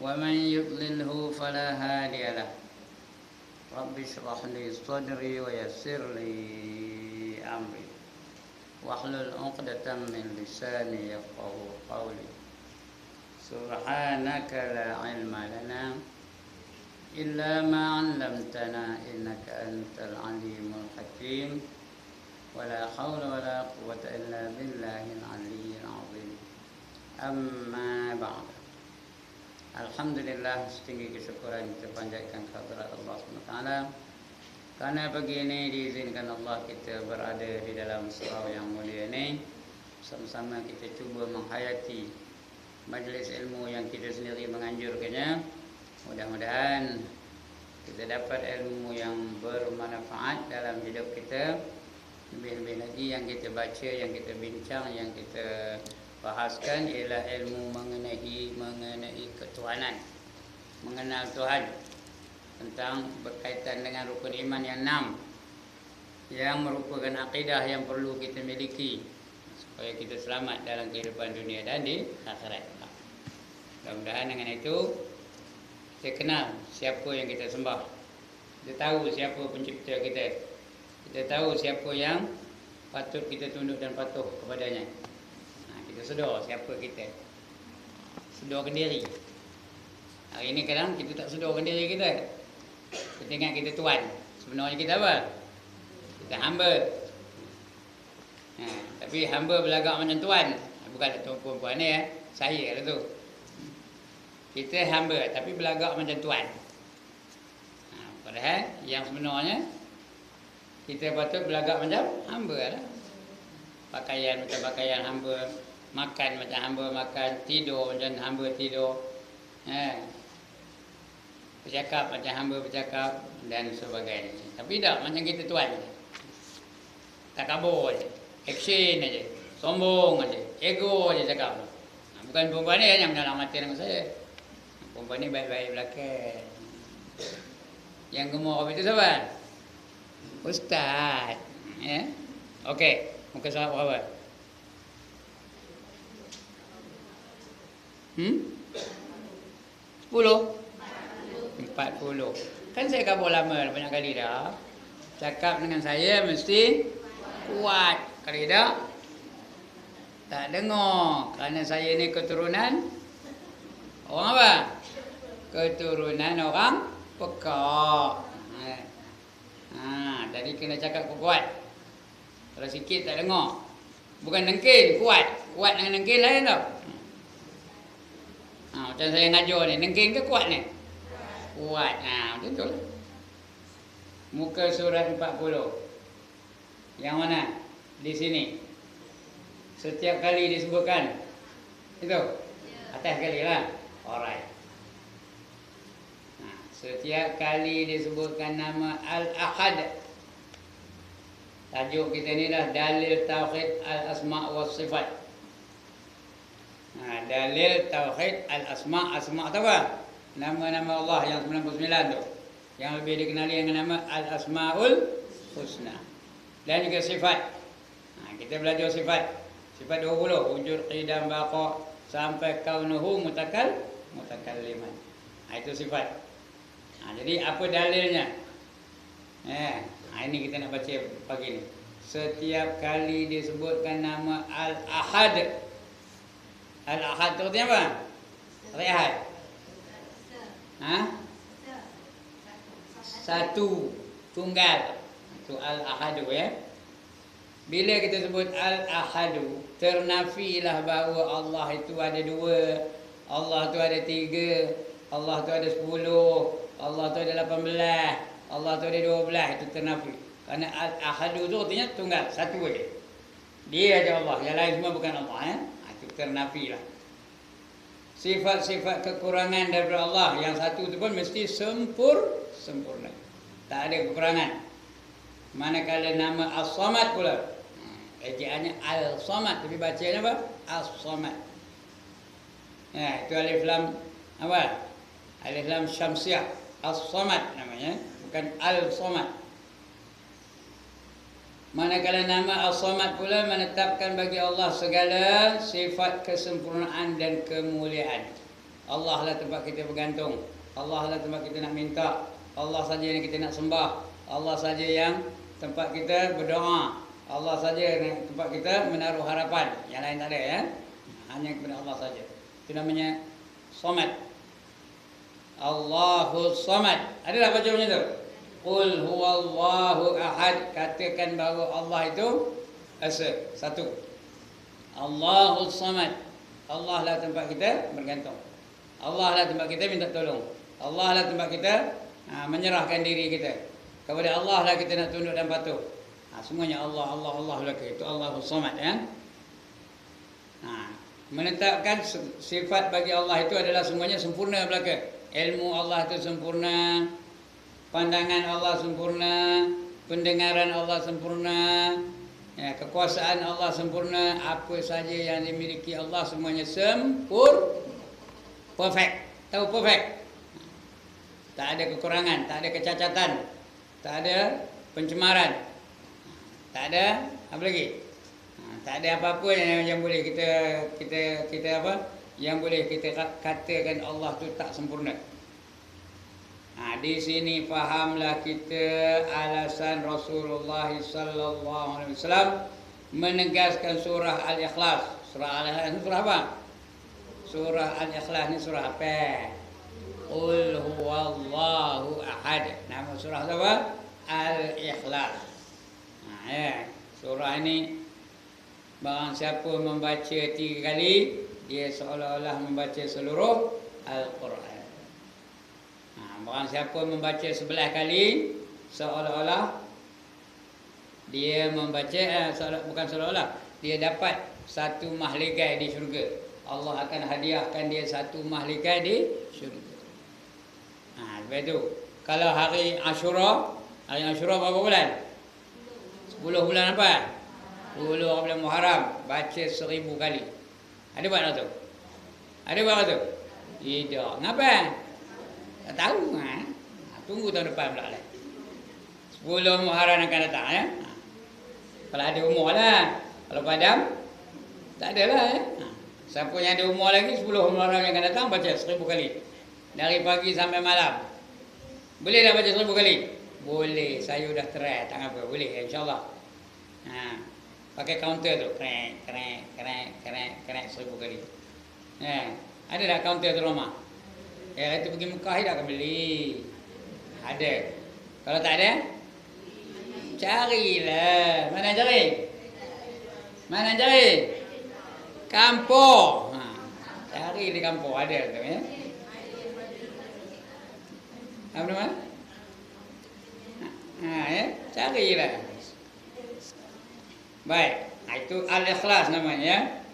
ومن يضلله فلا هادي له. رب اشرح لي صدري ويسر لي أمري واحلل عقدة من لساني يفقهوا قولي. سبحانك لا علم لنا إلا ما علمتنا إنك أنت العليم الحكيم. ولا حول ولا قوة إلا بالله العلي العظيم. Amma ba'd. Alhamdulillah, setinggi kesyukuran kita panjatkan kehadirat Allah SWT. Karena pagi ini diizinkan Allah kita berada di dalam surau yang mulia ini. Sama-sama kita cuba menghayati majlis ilmu yang kita sendiri menganjurkannya. Mudah-mudahan kita dapat ilmu yang bermanfaat dalam hidup kita. Lebih-lebih lagi yang kita baca, yang kita bincang, yang kita bahaskan ialah ilmu mengenai ketuhanan, mengenal Tuhan, tentang berkaitan dengan rukun iman yang 6 yang merupakan akidah yang perlu kita miliki supaya kita selamat dalam kehidupan dunia dan di akhirat. Mudah-mudahan dengan itu kita kenal siapa yang kita sembah, kita tahu siapa pencipta kita, kita tahu siapa yang patut kita tunduk dan patuh kepadanya. Kita sedar siapa kita, sedarkan diri. Hari ini kadang kita tak sedarkan diri kita. Kita ingat kita tuan. Sebenarnya kita apa? Kita hamba. Tapi hamba berlagak macam tuan. Bukan tuan perempuan ni ya. Saya lah tu. Kita hamba tapi berlagak macam tuan. Padahal yang sebenarnya kita patut berlagak macam hamba lah. Pakaian macam pakaian hamba, makan macam hamba makan, tidur macam hamba tidur, bercakap macam hamba bercakap dan sebagainya. Tapi tak macam kita tuan, takabur je, action aja, sombong aja, ego aja cakap. Bukan perempuan ni yang dalam mati dengan saya. Perempuan ni baik-baik belakang. Yang gemuk itu siapa? Ustaz. Ya. Okey, muka surat berapa? 10? 40. Kan saya kabur lama banyak kali dah. Cakap dengan saya mesti kuat. Kalau tidak, tak dengar. Kerana saya ni keturunan orang apa? Keturunan orang pekak. Jadi kena cakap kuat. Kalau sikit tak dengar. Bukan dengkin, kuat. Kuat dengan dengkin lain tau. Macam saya ngajar ni, dengkin ke kuat ni? Kuat. Macam tu lah. Muka surat 40. Yang mana? Di sini. Setiap kali disebutkan. Itu? Atas kali lah. Alright. Setiap kali disebutkan nama Al-Ahad. Tajuk kita ni dah dalil tauhid al-asma' wa sifat. Dalil tauhid al-asma'. Asma' tu apa? Nama-nama Allah yang 99 tu, yang lebih dikenali dengan nama al-asma'ul husna. Dan juga sifat. Kita belajar sifat. Sifat 20, wujud, qidam, baqa, sampai kaunuhu mutakalliman. Itu sifat. Jadi apa dalilnya? Ini kita nak baca pagi ni. Setiap kali disebutkan nama Al-Ahad. Al-Ahad tu artinya apa? Al-Ahad. Satu, tunggal. Itu Al-Ahadu ya. Bila kita sebut Al-Ahadu, ternafilah bahawa Allah itu ada 2, Allah itu ada 3, Allah itu ada 10, Allah itu ada 18, Allah itu ada 12. Itu ternafi. Kerana Al-Ahadu itu artinya tunggal, satu aja. Dia aja Allah, yang lain semua bukan Allah ya. Itu ternafi lah. Sifat-sifat kekurangan daripada Allah yang satu itu pun mesti sempurna. Tak ada kekurangan. Manakala nama As-Samad pula, ejaannya Al-Samad, tapi bacanya apa? As-Samad. Itu alif lam apa? Alif lam syamsiah. As-Samad namanya, bukan Al-Samad. Manakala nama As-Samad pula menetapkan bagi Allah segala sifat kesempurnaan dan kemuliaan. Allah lah tempat kita bergantung. Allah lah tempat kita nak minta. Allah saja yang kita nak sembah. Allah saja yang tempat kita berdoa. Allah saja yang tempat kita menaruh harapan. Yang lain tak ada ya. Hanya kepada Allah saja. Itu namanya Samad. Allahus Samad. Ada tak baca macam tu? Qul huwallahu ahad. Katakan bahawa Allah itu esa, satu. Allahus Samad. Allah lah tempat kita bergantung. Allah lah tempat kita minta tolong. Allah lah tempat kita menyerahkan diri kita. Kepada Allah lah kita nak tunduk dan patuh. Semuanya Allah, Allah, Allah belaka. Itu Allahus Samad ya. Menetapkan sifat bagi Allah itu adalah semuanya sempurna belaka. Ilmu Allah itu sempurna, pandangan Allah sempurna, pendengaran Allah sempurna, ya, kekuasaan Allah sempurna. Apa saja yang dimiliki Allah semuanya perfect. Tahu perfect? Tak ada kekurangan, tak ada kecacatan, tak ada pencemaran, tak ada apa lagi? Tak ada apa-apa yang boleh kita apa? Yang boleh kita katakan Allah tu tak sempurna. Di sini fahamlah kita alasan Rasulullah sallallahu alaihi wasallam menegaskan surah Al-Ikhlas. Surah Al-Ikhlas ni surah apa? Surah Al-Ikhlas ni surah apa? Qul huwallahu ahad. Nama surah apa? Al-Ikhlas. Ya, surah ini barang siapa membaca 3 kali, dia seolah-olah membaca seluruh Al-Quran. Barang siapa membaca 11 kali, seolah-olah dia membaca bukan seolah-olah, dia dapat satu mahligai di syurga. Allah akan hadiahkan dia satu mahligai di syurga. Sebab itu kalau hari Ashura berapa bulan? 10 bulan apa? 10 bulan Muharram, baca 1000 kali. Ada buat tu? Ada buat tu? Tidak. Ngapa? Tak tahu. Tunggu tahun depan pula lah. 10 Muharram akan datang ya. Kalau ada umur lah. Kalau padam, tak ada lah ya. Siapa yang ada umur lagi 10 Muharram yang akan datang, baca 1000 kali. Dari pagi sampai malam. Boleh dah baca 1000 kali? Boleh. Saya dah try. Tak apa. Boleh insyaAllah. Pakai counter tu. Kerek 1000 kali. Ada tak counter tu rumah? Itu pergi Mekah dah akan beli. Ada. Kalau tak ada, carilah. Mana cari? Mana cari? Kampung. Cari di kampung ada tu ya. Apa nama? Ya, carilah. Baik, itu Al-Ikhlas namanya.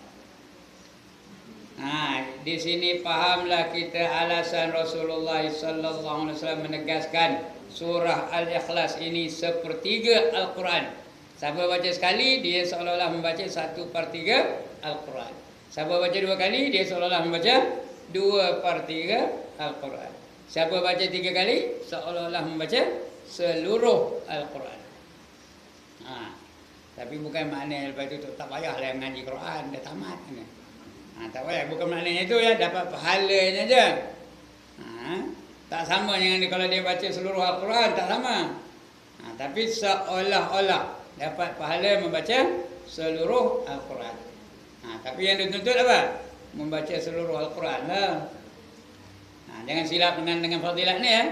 Di sini fahamlah kita alasan Rasulullah sallallahu alaihi wasallam menegaskan surah Al-Ikhlas ini sepertiga Al-Quran. Siapa baca sekali, dia seolah-olah membaca 1/3 Al-Quran. Siapa baca 2 kali, dia seolah-olah membaca 2/3 Al-Quran. Siapa baca 3 kali, seolah-olah membaca seluruh Al-Quran. Tapi bukan makna lepas itu tak payahlah mengaji Quran, dah tamat. Tak payah, bukan maknanya itu ya, dapat pahalanya je. Tak sama dengan kalau dia baca seluruh Al-Quran, tak sama. Tapi seolah-olah dapat pahala membaca seluruh Al-Quran. Tapi yang dituntut apa? Membaca seluruh Al-Quran lah. Jangan silap dengan fadilat ni ya.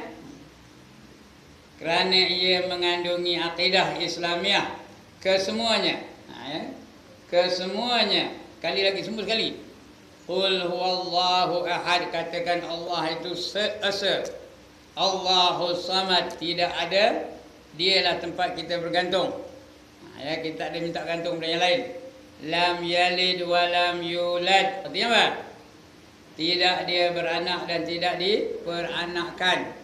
Kerana ia mengandungi akidah Islamiah kesemuanya. Kesemuanya. Kali lagi, semua sekali. Qul huwallahu ahad. Katakan Allah itu seesa. Allahus Samad. Tidak ada. Dialah tempat kita bergantung. Kita tak ada minta gantung pada yang lain. Lam yalid wa lam yulad. Artinya apa? Tidak dia beranak dan tidak diperanakkan.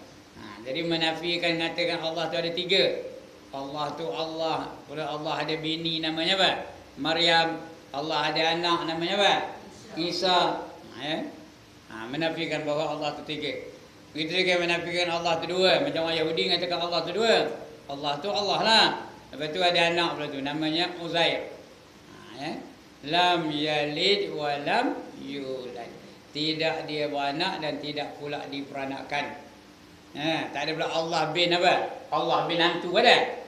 Jadi menafikan, mengatakan Allah tu ada 3. Allah tu Allah. Allah ada bini namanya apa? Maryam. Allah ada anak namanya apa? Isa. Menafikan bahawa Allah tu 3. Begitu juga menafikan Allah tu 2. Macam orang Yahudi mengatakan Allah tu 2. Allah tu Allah lah. Lepas tu ada anak pula tu namanya Uzair. Lam yalid wa lam yulad. Tidak dia beranak dan tidak pula diperanakkan. Tak ada pula Allah bin apa? Allah bin hantu ada?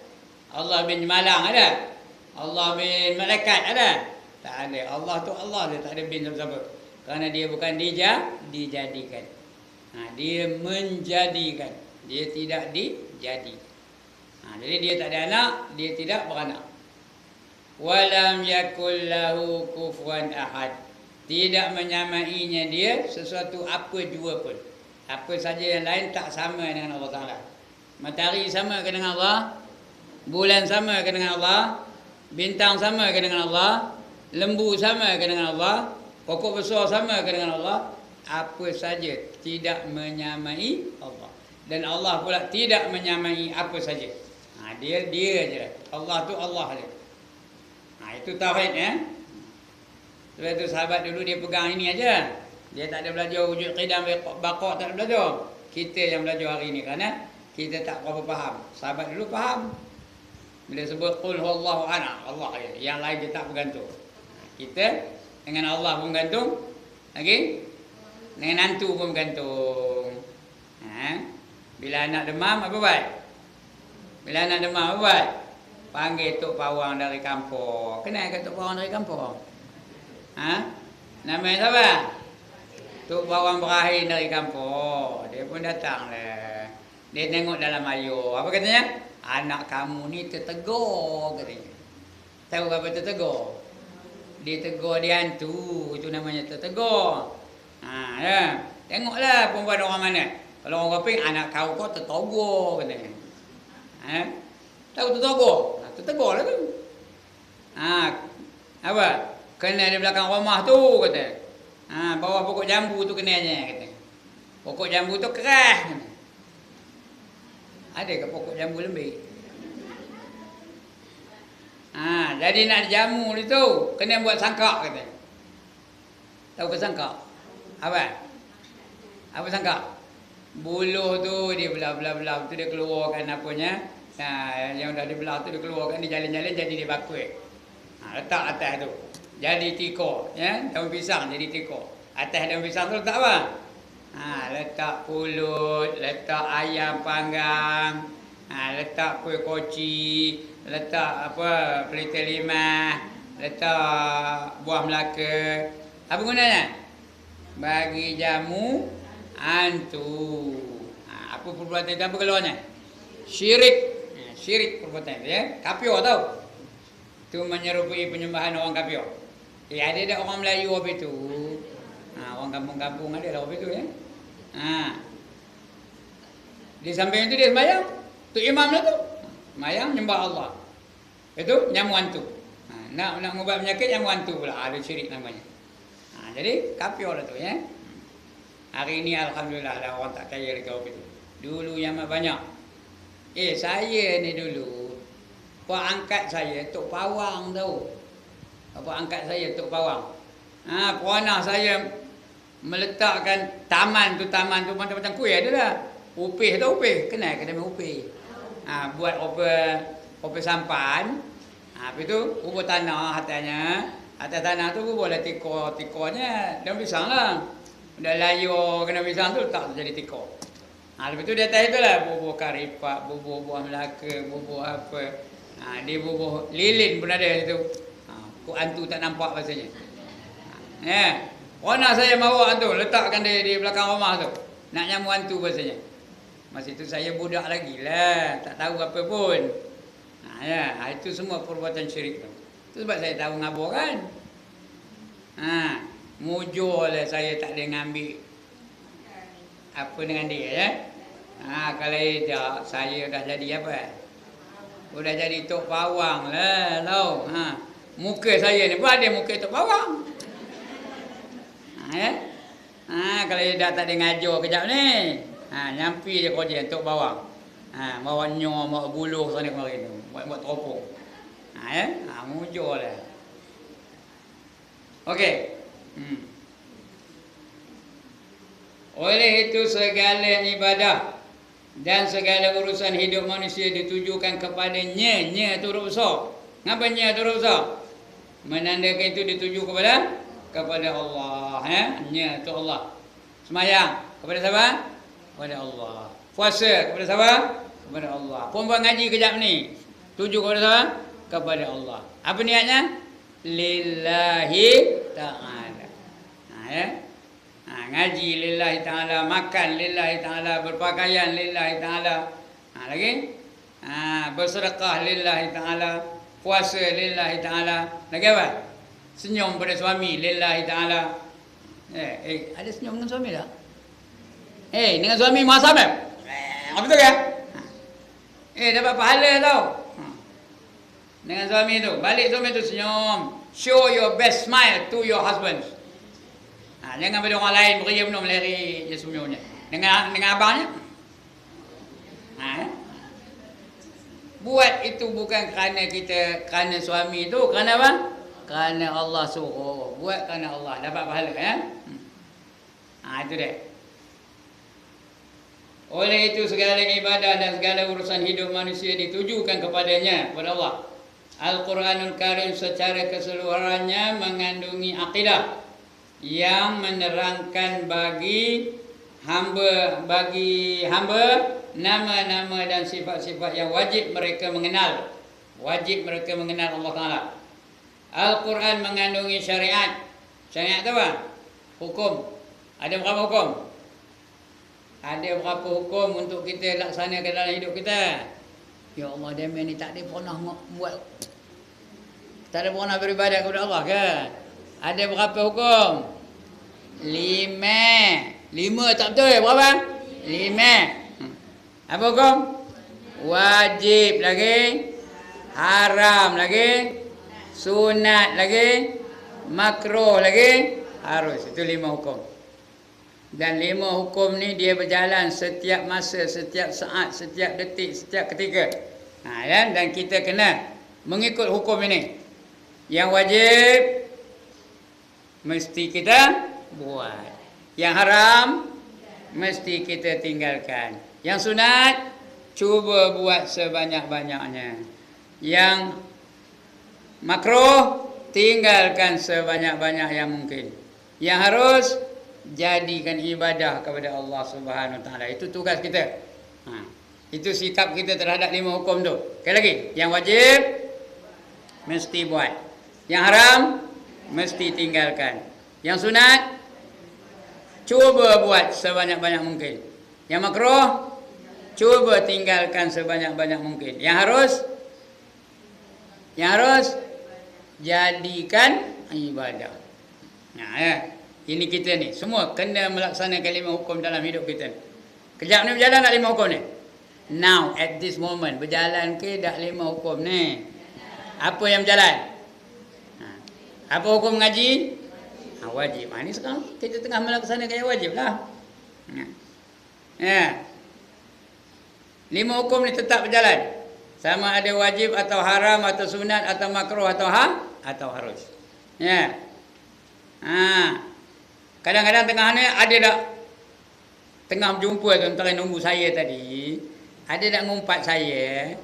Allah bin malang ada? Allah bin malaikat ada? Tak ada. Allah tu Allah, dia tak ada bin siapa-siapa. Kerana dia bukan dijadikan. Dia menjadikan. Dia tidak dijadikan. Jadi dia tak ada anak, dia tidak beranak. Walam yakul lahu kufuwan ahad. Tidak menyamainya dia sesuatu apa jua pun. Apa saja yang lain tak sama dengan Allah Ta'ala. Matahari sama ke dengan Allah? Bulan sama ke dengan Allah? Bintang sama ke dengan Allah? Lembu sama ke dengan Allah? Pokok besar sama ke dengan Allah? Apa saja tidak menyamai Allah. Dan Allah pula tidak menyamai apa saja. Dia je. Allah tu Allah je. Itu tauhid ya. Sebab tu sahabat dulu dia pegang ini aja. Dia tak ada belajar wujud qidam baqa, tak ada belajar. Kita yang belajar hari ini kerana kita tak berapa faham. Sahabat dulu faham. Bila sebut qul huwallahu ahad, Allah je. Yang lain dia tak bergantung. Kita dengan Allah pun bergantung. Lagi dengan hantu pun bergantung. Bila anak demam apa buat? Bila anak demam apa buat? Panggil Tok Pawang dari kampung. Kenal ke Tok Pawang dari kampung? Nama siapa? Tok Pawang Berakhir dari kampung. Dia pun datang lah. Dia tengok dalam air. Apa katanya? Anak kamu ni tertegur katanya. Tahu apa tertegur? Dia tegur dia hantu. Itu namanya tertegur. Ya. Tengoklah perempuan orang mana. Kalau orang kaping, anak kau tertegur katanya. Tahu tertegur? Tertegur lah tu. Apa? Kena di belakang rumah tu kata. Bawah pokok jambu tu kenanya kata. Pokok jambu tu keras. Ada ke pokok jambu lembik? Jadi nak jamu itu kena buat sangkak kata. Tahu ke sangkak? Apa sangkak? Buluh tu dia belah-belah tu dia keluarkan apanya. Yang dah dibelah tu dia keluarkan, dia jalan-jalan jadi dia bakul. Letak atas tu. Jadi tiko, ya, daun pisang jadi tiko. Atas daun pisang tu letak apa? Letak pulut, letak ayam panggang, letak kuih koci, letak apa? Pelita limah, letak buah Melaka. Apa gunanya? Bagi jamu hantu. Apa perbuatan itu, apa keluarnya? Syirik. Syirik perbuatan itu ya. Kapio tahu? Itu menyerupai penyembahan orang kapio. Ada orang Melayu apa itu. Orang kampung-kampung ada apa itu ya. Di samping itu dia sembahyang. Tu imam lah tu. Sembahyang nyembah Allah. Itu nyamu hantu. Nak ubat penyakit nyamu hantu pula. Ada syirik namanya. Jadi kapio lah tu ya. Hari ini alhamdulillah ada orang tak kaya lagi apa itu. Dulu yang banyak. Saya ni dulu Pak angkat saya Tok Pawang tahu. Pak angkat saya Tok Pawang. Peranah saya meletakkan taman tu macam-macam kuih ada dah. Upih tahu upih? Kenal kedai upih. Buat opeh sampan. Habis tu kubur tanah atasnya. Atas tanah tu kubur tiko-tikonya daun pisang lah. Dah layu kena pisang tu tak jadi tiko. Lepas tu di atas tu lah bubur karipak, bubur buah Melaka, bubur apa. Dia bubur lilin pun ada situ. Kok hantu tak nampak rasanya. Warna saya bawa hantu, letakkan di belakang rumah tu. Nak nyamu hantu rasanya. Masa itu saya budak lagi lah, tak tahu apa pun. Itu semua perbuatan syirik tu. Itu sebab saya tahu ngabur kan. Mujur lah saya tak ada ngambil apa dengan dia ya. Kalau tidak saya dah jadi apa? Udah jadi Tok Pawang lah tau. Muka saya ni pun ada muka Tok Pawang. Kalau dia tak ada ngajar kejap ni. Nyampi je kerja Tok Pawang. Bawa nyor, bawa buluh sana kemari tu. Buat teropong. Mujur lah. Okey. Oleh itu segala ibadah dan segala urusan hidup manusia ditujukan kepadanya. Nya tu huruf besar. Ngapa nya tu huruf besar? Menandakan itu dituju kepada kepada Allah, ya. Nya tu Allah. Semayang kepada siapa? Kepada Allah. Puasa kepada siapa? Kepada Allah. Perempuan ngaji kejap ni, tuju kepada siapa? Kepada Allah. Apa niatnya? Lillahi ta'ala. Ya. Ngaji lillahi ta'ala, makan lillahi ta'ala, berpakaian lillahi ta'ala. Lagi? Bersedekah lillahi ta'ala, puasa lillahi ta'ala. Lagi apa? Senyum pada suami lillahi ta'ala. Ada senyum dengan suami tak? Dengan suami muhasab tak? Betul ke? Dapat pahala tau. Dengan suami tu, balik suami tu senyum. Show your best smile to your husband. Jangan pada orang lain beria penuh meleri je senyumnya. Dengan abangnya. Buat itu bukan kerana suami tu, kerana apa? Kerana Allah suruh. Buat kerana Allah, dapat pahala, ya. Itu dia. Oleh itu segala ibadah dan segala urusan hidup manusia ditujukan kepadanya, kepada Allah. Al-Quranul Karim secara keseluruhannya mengandungi akidah yang menerangkan bagi hamba nama-nama dan sifat-sifat yang wajib mereka mengenal. Wajib mereka mengenal Allah Ta'ala. Al-Quran mengandungi syariat. Syariat tu apa? Hukum. Ada berapa hukum? Ada berapa hukum untuk kita laksanakan dalam hidup kita? Ya Allah, dia ni tak ada pernah buat, tak ada pernah beribadat kepada Allah ke? Ada berapa hukum? 5 tak betul, berapa? 5. Apa hukum? Wajib lagi, haram lagi, sunat lagi, makruh lagi, harus. Itu 5 hukum. Dan 5 hukum ni dia berjalan setiap masa, setiap saat, setiap detik, setiap ketika. Dan kita kena mengikut hukum ini. Yang wajib mesti kita buat. Yang haram mesti kita tinggalkan. Yang sunat cuba buat sebanyak-banyaknya. Yang makruh tinggalkan sebanyak-banyak yang mungkin. Yang harus jadikan ibadah kepada Allah Subhanahu Wa Taala. Itu tugas kita. Itu sikap kita terhadap 5 hukum tu. Sekali lagi, yang wajib mesti buat. Yang haram mesti tinggalkan. Yang sunat cuba buat sebanyak-banyak mungkin. Yang makruh cuba tinggalkan sebanyak-banyak mungkin. Yang harus jadikan ibadah. Ya. Ini kita ni semua kena melaksanakan 5 hukum dalam hidup kita. Kejap ni berjalan tak 5 hukum ni? Now at this moment berjalan ke dak 5 hukum ni? Apa yang berjalan? Apa hukum mengaji? Wajib. Ini sekarang kita tengah melaksanakan yang wajib lah. 5 hukum ni tetap berjalan. Sama ada wajib atau haram atau sunat atau makruh atau harus. Ya. Kadang-kadang tengah ni ada tak tengah berjumpa tuan-tuan nunggu saya tadi, ada tak ngumpat saya?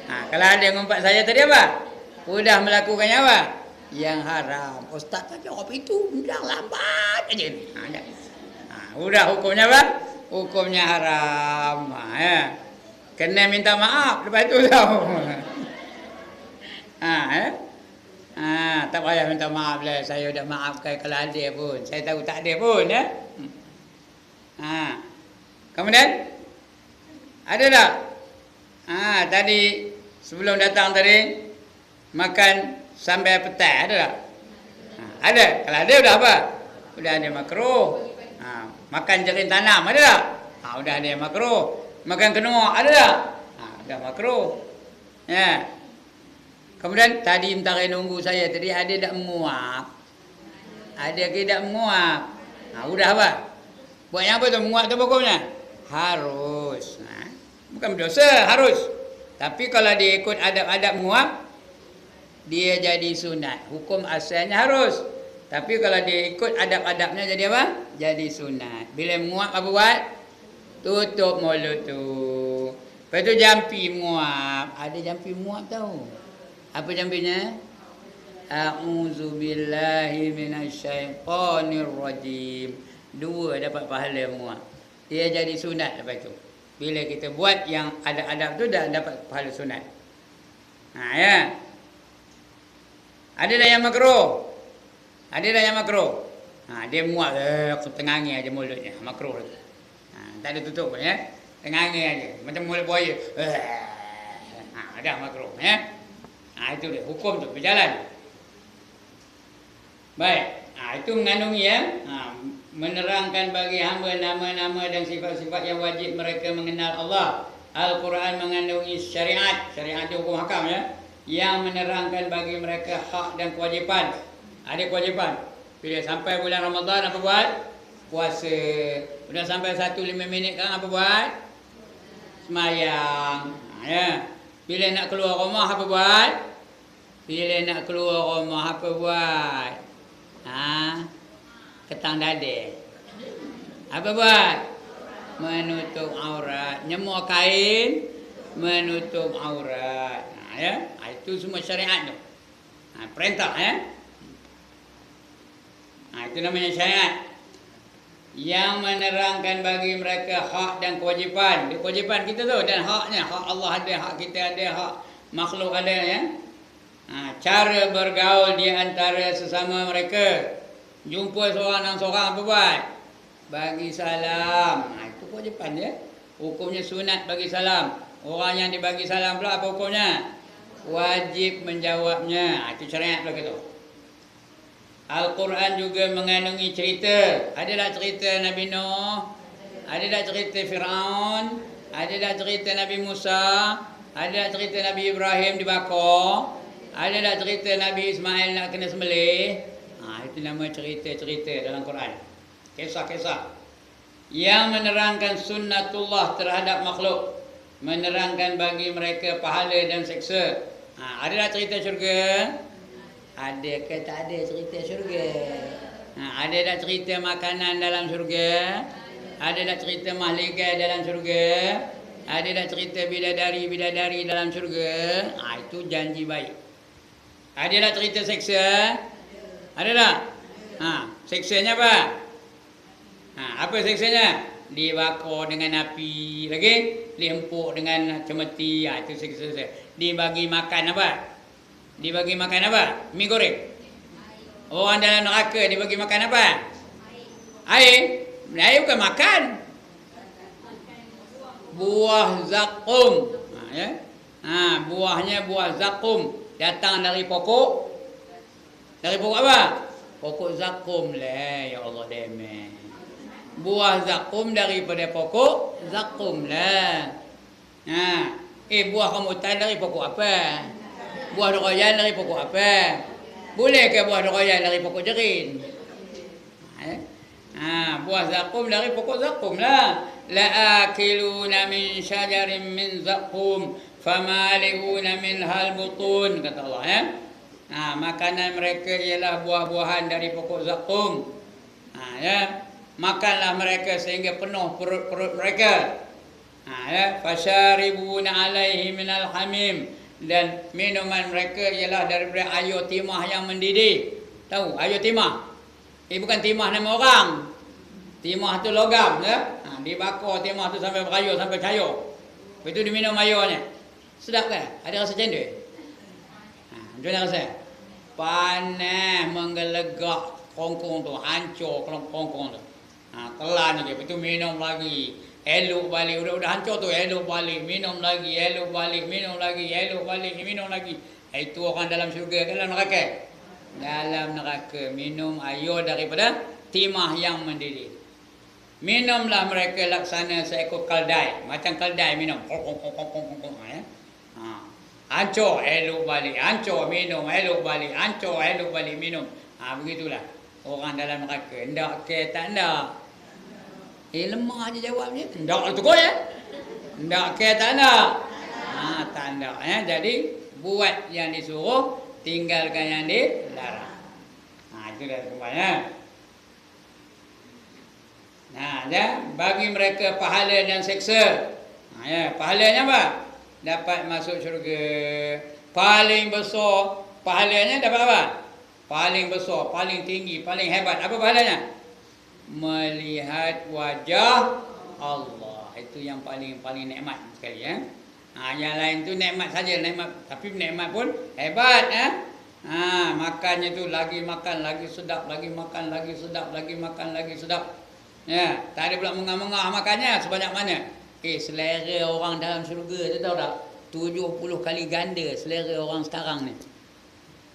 Kalau ada ngumpat saya tadi apa? Sudah melakukannya apa? Yang haram. Ustaz tak jawab itu, bilang lambat aja. Sudah hukumnya apa? Hukumnya haram. Kena minta maaf lepas tu tau. Tak payah minta maaf lah. Saya dah maafkan kalau ada pun. Saya tahu tak ada pun, ya. Kemudian ada tak? Tadi sebelum datang tadi makan sampai petang, ada tak? Ada. Kalau ada sudah apa? Sudah ada makruh. Makan jaring tanam, ada tak? Sudah ada makruh. Makan kenua, ada tak? Sudah makruh. Ya. Kemudian tadi mentari nunggu saya tadi ada tak menguap? Ada ke tak menguap? Sudah apa? Buat yang apa tu? Menguap tu hukumnya? Harus. Bukan berdosa, harus. Tapi kalau dia ikut adab-adab menguap, dia jadi sunat. Hukum asalnya harus. Tapi kalau dia ikut adab-adabnya jadi apa? Jadi sunat. Bila menguap apa buat? Tutup mulut tu. Lepas tu jampi menguap. Ada jampi menguap tahu? Apa jampinya? a'udzu billahi minasyaitonir rajim. Dua dapat pahala semua. Dia jadi sunat lepas tu. Bila kita buat yang ada adab tu dah dapat pahala sunat. Ya. Ada dah yang makruh. Ada dah yang makruh. Dia muat tengangin aja mulutnya, makruh tu. Tak ada tutup ya. Tengangin aja macam mulut buaya. Dah makruh ya. Itu dia hukum tu berjalan. Baik. Itu mengandungi ya. Menerangkan bagi hamba nama-nama dan sifat-sifat yang wajib mereka mengenal Allah. Al-Quran mengandungi syariat. Syariat itu hukum hakam ya. Yang menerangkan bagi mereka hak dan kewajipan. Ada kewajipan. Bila sampai bulan Ramadan apa buat? Puasa. Sudah sampai 1-5 minit kan apa buat? Semayang. Ya. Bila nak keluar rumah apa buat? Bila nak keluar rumah apa buat? Ketang dada. Apa buat? Menutup aurat. Nyemur kain menutup aurat. Ya, itu semua syariat tu. Perintah ya. Itu namanya syariat. Yang menerangkan bagi mereka hak dan kewajipan. Kewajipan kita tu dan haknya. Hak Allah ada, hak kita ada, hak makhluk ada ya. Cara bergaul di antara sesama mereka. Jumpa seorang dengan seorang apa buat? Bagi salam. Itu kewajipan dia. Hukumnya sunat bagi salam. Orang yang dibagi salam pula apa hukumnya? Wajib menjawabnya. Itu syariat pula gitu. Al-Quran juga mengandungi cerita. Ada tak cerita Nabi Nuh? Ada tak cerita Fir'aun? Ada tak cerita Nabi Musa? Ada tak cerita Nabi Ibrahim dibakar? Ada tak cerita Nabi Ismail nak kena sembelih? Itu nama cerita-cerita dalam Quran. Kisah-kisah yang menerangkan sunnatullah terhadap makhluk, menerangkan bagi mereka pahala dan seksa. Ada tak cerita syurga? Ada ke tak ada cerita syurga? Ada tak cerita makanan dalam syurga? Ada tak cerita mahligai dalam syurga? Ada tak cerita bidadari-bidadari dalam syurga? Itu janji baik. Ada tak cerita seksa? Ada tak? Seksanya apa? Apa seksanya? Dibakar dengan api. Lagi? Diempuk dengan cemeti. Itu seksa. Dibagi makan apa? Dibagi makan apa? Mi goreng. Orang dalam neraka dibagi makan apa? Air. Air bukan makan. Buah zakum. Ya? Buahnya buah zakum. Datang dari pokok. Dari pokok apa? Pokok zakum lah. Ya Allah demen. Buah zakum daripada pokok zakum lah. Buah rambutan dari pokok apa? Buah durian dari pokok apa? Boleh ke buah durian dari pokok jerin? Buah zakum dari pokok zakum lah. La'akiluna min syajarin min zakum famali'una minhal butun, kata Allah ya. Makanan mereka ialah buah-buahan dari pokok zakum. Ya. Makanlah mereka sehingga penuh perut mereka. Ya. Fasyaribuna alaihi minal hamim. Dan minuman mereka ialah daripada air timah yang mendidih. Tahu air timah? Bukan timah nama orang. Timah tu logam ya. Dibakar timah tu sampai berayur, sampai cair. Lepas tu diminum airnya. Sedap kan? Ada rasa cendol? Macam mana rasa? Panas menggelegak kongkong tu, hancur kongkong tu. Telan je, lepas tu minum lagi. Elok balik, udah hancur tu, elok balik, minum lagi, elok balik, minum lagi, elok balik, minum lagi. Itu orang dalam syurga ke dalam neraka? Dalam neraka, minum air daripada timah yang mendidih. Minumlah mereka laksana seekor keldai. Macam keldai minum. Hancur, elok balik, hancur, minum, elok balik, hancur, elok balik, minum. Begitulah orang dalam neraka. Ndak ke tak ndak? Lemah je jawabnya. Ndak tu kau ya? Ndak ke tak ndak? Tak ndak ya. Jadi buat yang disuruh, tinggalkan yang dilarang. Itu dah semuanya. Bagi mereka pahala dan seksa. Pahalanya apa? Dapat masuk syurga. Paling besar pahalanya dapat apa? Paling besar, paling tinggi, paling hebat. Apa pahalanya? Melihat wajah Allah. Itu yang paling nikmat sekali ya. Yang lain tu nikmat saja, nikmat, tapi nikmat pun hebat ya. Makannya tu lagi makan lagi sedap, lagi makan lagi sedap, lagi makan lagi sedap. Ya, tak ada pula mengah-mengah makannya sebanyak mana. Selera orang dalam syurga tu tahu tak? 70 kali ganda selera orang sekarang ni.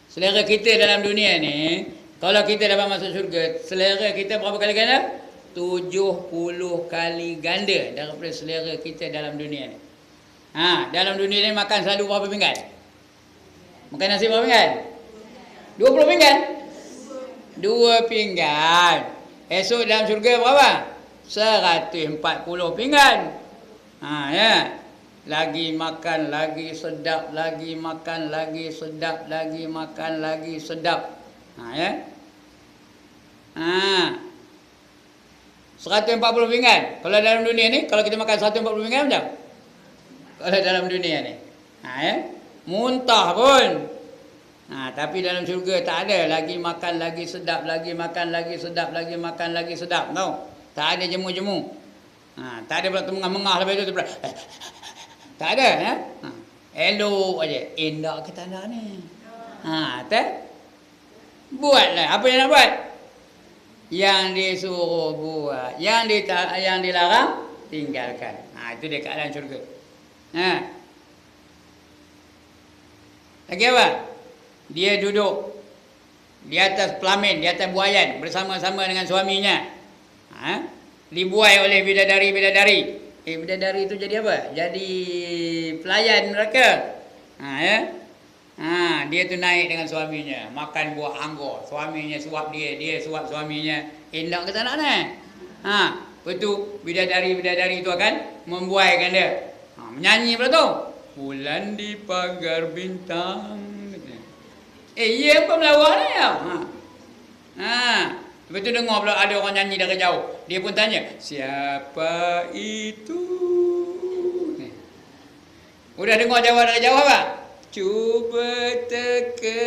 Selera kita dalam dunia ni, kalau kita dapat masuk syurga, selera kita berapa kali ganda? 70 kali ganda daripada selera kita dalam dunia ni. Dalam dunia ni makan selalu berapa pinggan? Makan nasi berapa pinggan? 20 pinggan? 2 pinggan. Esok dalam syurga berapa? 140 pinggan. Ya. Lagi makan lagi sedap, lagi makan lagi sedap, lagi makan lagi sedap. Ya. 140 pinggan. Kalau dalam dunia ni, kalau kita makan 140 pinggan macam? Kalau dalam dunia ni. Ya. Muntah pun. Tapi dalam syurga tak ada. Lagi makan lagi sedap, lagi makan lagi sedap, lagi makan lagi sedap. Tahu? Tak ada jemu-jemu. Tak ada pula tengah-mengah lepas tu. Tak ada. Ya? Elok aja. Indah kita nak ni. Tak? Buatlah. Apa yang nak buat? Yang disuruh buat. Yang dilarang, tinggalkan. Itu dia keadaan syurga. Lagi apa? Dia duduk di atas pelamin, di atas buaian bersama-sama dengan suaminya. Dibuai oleh bidadari-bidadari. Bidadari itu jadi apa? Jadi pelayan mereka. Dia tu naik dengan suaminya, makan buah anggur. Suaminya suap dia, dia suap suaminya. Indah ke tak nak ni? Lepas tu bidadari-bidadari itu akan membuaikan dia. Menyanyi pula tu. Bulan di pagar bintang. Ya apa melawak ni ya? Lepas tu dengar pula ada orang nyanyi dari jauh. Dia pun tanya, siapa itu? Udah dengar jawab dari jauh apa? Cuba teka.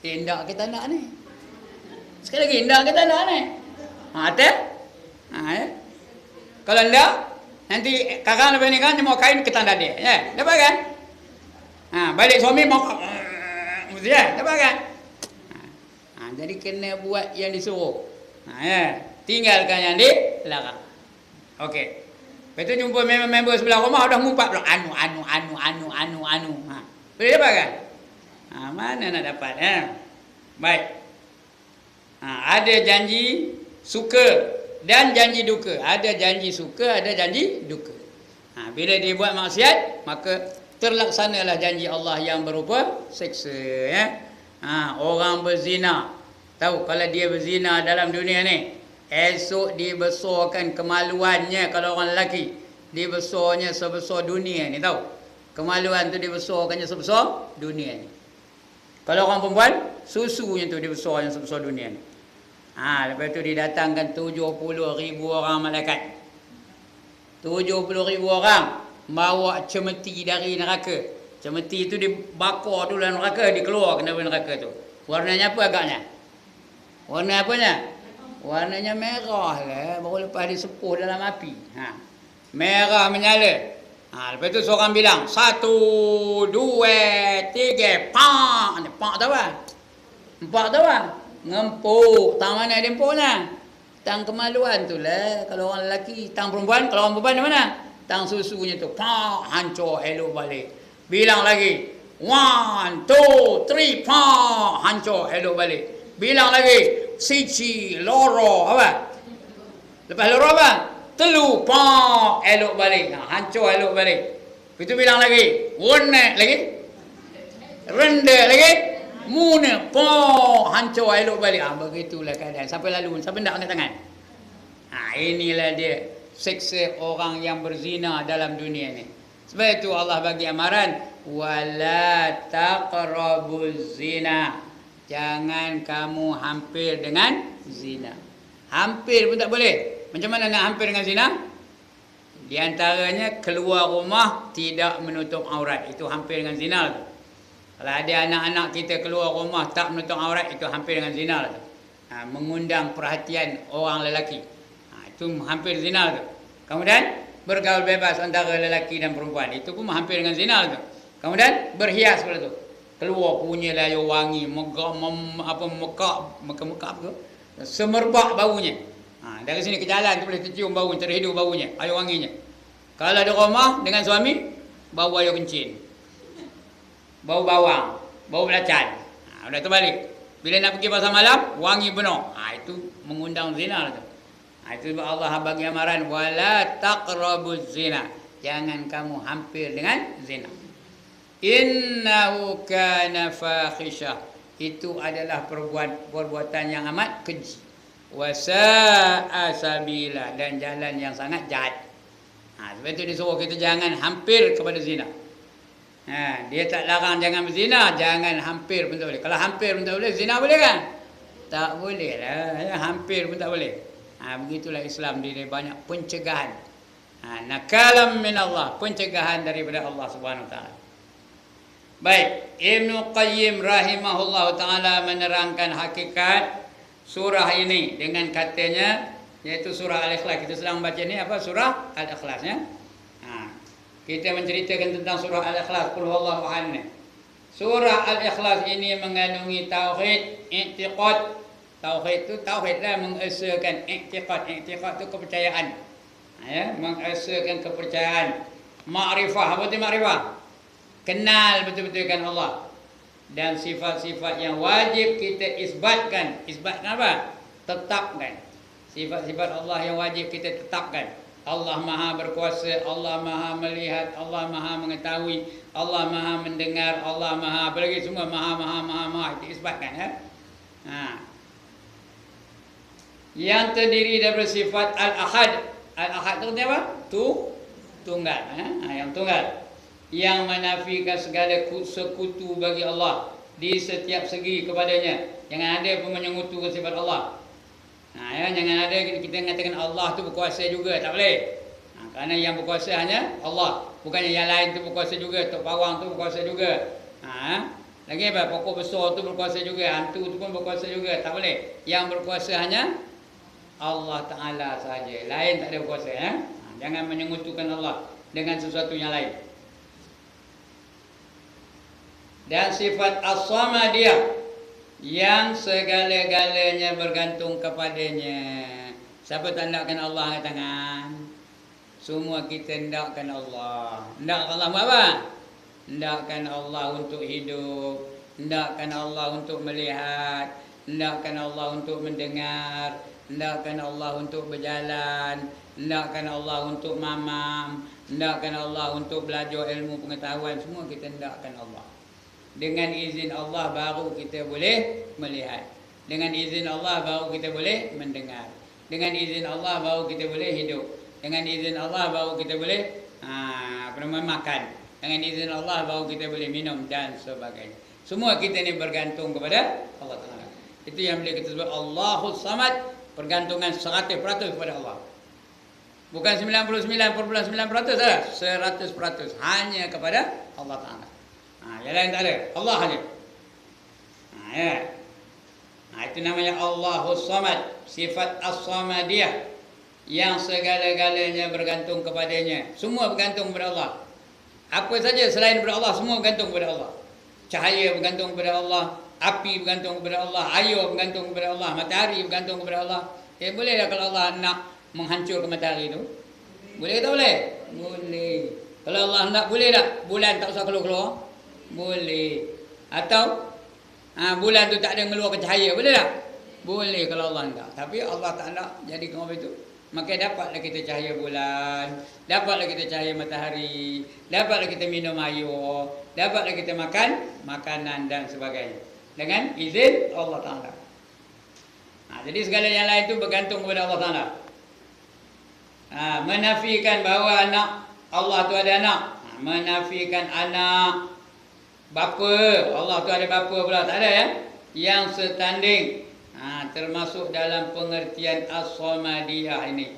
Indah kita nak ni. Sekali lagi, indah kita nak ni. Ada? Ya. Kalau enggak, nanti kakak lepas ni kan dia mau kain ketan dada. Ya, dapat kan? Balik suami mau ya, dapat kan? Jadi kena buat yang disuruh. Ya. Tinggalkan yang dilarang. Okey. Lepas tu jumpa member sebelah rumah dah ngumpat pula anu. Boleh dapat kan? Mana nak dapat Baik. Ada janji suka dan janji duka. Ada janji suka, ada janji duka. Bila dia buat maksiat, maka terlaksanalah janji Allah yang berupa seksa ya. Orang berzina. Tahu kalau dia berzina dalam dunia ni, esok dibesarkan kemaluannya. Kalau orang lelaki, dibesarnya sebesar dunia ni, tahu. Kemaluan tu dibesarkannya sebesar dunia ni. Kalau orang perempuan, susunya tu dibesarnya sebesar dunia ni. Lepas tu didatangkan 70,000 orang malaikat. 70,000 orang bawa cemeti dari neraka. Cemeti itu dibakar dulu dalam neraka, dikeluarkan dari neraka tu. Warnanya apa agaknya? Warna apanya? Warnanya merah lah. Baru lepas disepuh dalam api. Merah menyala. Lepas tu seorang bilang, 1, 2, 3, pak. Pak tahu apa? Pak tahu apa? Ngempuk. Tang mana dia empuknya? Tang kemaluan tu lah. Kalau orang lelaki. Tang perempuan. Kalau orang perempuan di mana? Tang susunya tu. Pak. Hancur elok balik. Bilang lagi. 1, 2, 3. Pak. Hancur elok balik. Bilang lagi. Siji. Loro. Apa? Lepas loro apa? Telu. Pak. Elok balik. Hancur elok balik. Itu bilang lagi. Warna lagi. Rendah lagi. Muna. Pak. Hancur elok balik. Begitulah keadaan. Siapa lalu? Siapa nak angkat tangan? Inilah dia. Seksa orang yang berzina dalam dunia ni. Sebab itu Allah bagi amaran. Wala taqrabuz zina. Jangan kamu hampir dengan zina. Hampir pun tak boleh. Macam mana nak hampir dengan zina? Di antaranya keluar rumah tidak menutup aurat. Itu hampir dengan zina tu. Kalau ada anak-anak kita keluar rumah tak menutup aurat, itu hampir dengan zina lah tu. Mengundang perhatian orang lelaki. Itu hampir zina tu. Kemudian bergaul bebas antara lelaki dan perempuan, itu pun hampir dengan zina tu. Kemudian berhias pula tu. Keluar punya layu wangi, mekak apa tu? Semerbak baunya. Dari sini ke jalan tu boleh tercium bau, terhidu baunya, air wanginya. Kalau di rumah dengan suami, bau air kencing, bau bawang, bau belacan. Udah terbalik. Bila nak pergi pasar malam, wangi benar. Itu mengundang zina tu. Itu Allah bagi amaran, wala taqrabuz zina. Jangan kamu hampir dengan zina. Innahu kana fahisyah. Itu adalah perbuatan yang amat keji. Wasa'a sabila, dan jalan yang sangat jahat. Sebab itu disuruh kita jangan hampir kepada zina. Dia tak larang jangan berzina, jangan hampir pun tak boleh. Kalau hampir pun tak boleh, zina boleh kan? Tak boleh lah, hampir pun tak boleh. Begitulah Islam, dia banyak pencegahan. Nakalam min Allah, pencegahan daripada Allah Subhanahu Wa Taala. Baik, Ibnu Qayyim rahimahullah ta'ala menerangkan hakikat surah ini dengan katanya, yaitu surah Al-Ikhlas. Kita sedang baca ni apa? Surah Al-Ikhlas ya. Kita menceritakan tentang surah Al-Ikhlas, qul huwallahu ahad. Surah Al-Ikhlas ini mengandungi tauhid, i'tiqad. Tauhid itu tauhidlah, mengesahkan i'tiqad. I'tiqad itu kepercayaan. Mengesahkan kepercayaan. Ma'rifah, apa itu ma'rifah? Kenal betul-betulkan Allah. Dan sifat-sifat yang wajib kita isbatkan. Isbatkan apa? Tetapkan. Sifat-sifat Allah yang wajib kita tetapkan. Allah Maha berkuasa, Allah Maha melihat, Allah Maha mengetahui, Allah Maha mendengar, Allah Maha apa lagi, semua Maha itu isbatkan ya. Yang terdiri daripada sifat Al-Ahad. Al-Ahad itu apa? Tunggal yang tunggal, yang menafikan segala sekutu bagi Allah di setiap segi kepadanya. Jangan ada pun menyekutukan sifat Allah. Jangan ada kita mengatakan Allah tu berkuasa juga, tak boleh. Kerana yang berkuasa hanya Allah, bukannya yang lain tu berkuasa juga. Tok Pawang tu berkuasa juga. Lagi apa? Pokok besar tu berkuasa juga, hantu tu pun berkuasa juga, tak boleh. Yang berkuasa hanya Allah Ta'ala sahaja, lain tak ada berkuasa ya. Jangan menyekutukan Allah dengan sesuatu yang lain. Dan sifat As-Samadiyah, yang segala-galanya bergantung kepadanya. Siapa tak hendakkan Allah angkat tangan? Semua kita hendakkan Allah. Hendakkan Allah buat apa? Hendakkan Allah untuk hidup, hendakkan Allah untuk melihat, hendakkan Allah untuk mendengar, hendakkan Allah untuk berjalan, hendakkan Allah untuk mamam, hendakkan Allah untuk belajar ilmu pengetahuan. Semua kita hendakkan Allah. Dengan izin Allah baru kita boleh melihat. Dengan izin Allah baru kita boleh mendengar. Dengan izin Allah baru kita boleh hidup. Dengan izin Allah baru kita boleh makan. Dengan izin Allah baru kita boleh minum dan sebagainya. Semua kita ni bergantung kepada Allah Ta'ala. Itu yang boleh kita sebut Allahus Samad, pergantungan 100% kepada Allah. Bukan 99.9% saja, 100% hanya kepada Allah Ta'ala. Yang lain tak ada, Allah saja. Itu namanya Allahus Samad, sifat As-Samadiyah, yang segala-galanya bergantung kepadanya. Semua bergantung kepada Allah. Apa saja selain daripada Allah, semua bergantung kepada Allah. Cahaya bergantung kepada Allah, api bergantung kepada Allah, air bergantung kepada Allah, matahari bergantung kepada Allah. Boleh tak kalau Allah nak menghancurkan matahari itu? Boleh ke tak boleh? Boleh. Kalau Allah nak, boleh tak bulan tak usah keluar-keluar? Boleh. Atau bulan tu tak ada mengeluarkan cahaya, boleh tak? Boleh kalau Allah nak. Tapi Allah tak nak jadi macam itu. Maka dapatlah kita cahaya bulan, dapatlah kita cahaya matahari, dapatlah kita minum air, dapatlah kita makan makanan dan sebagainya dengan izin Allah Ta'ala. Jadi segala yang lain itu bergantung kepada Allah Ta'ala. Menafikan bahawa anak Allah tu ada anak, menafikan anak bapa Allah tu ada bapa pula, tak ada ya. Yang setanding termasuk dalam pengertian As-Samadiyah ini.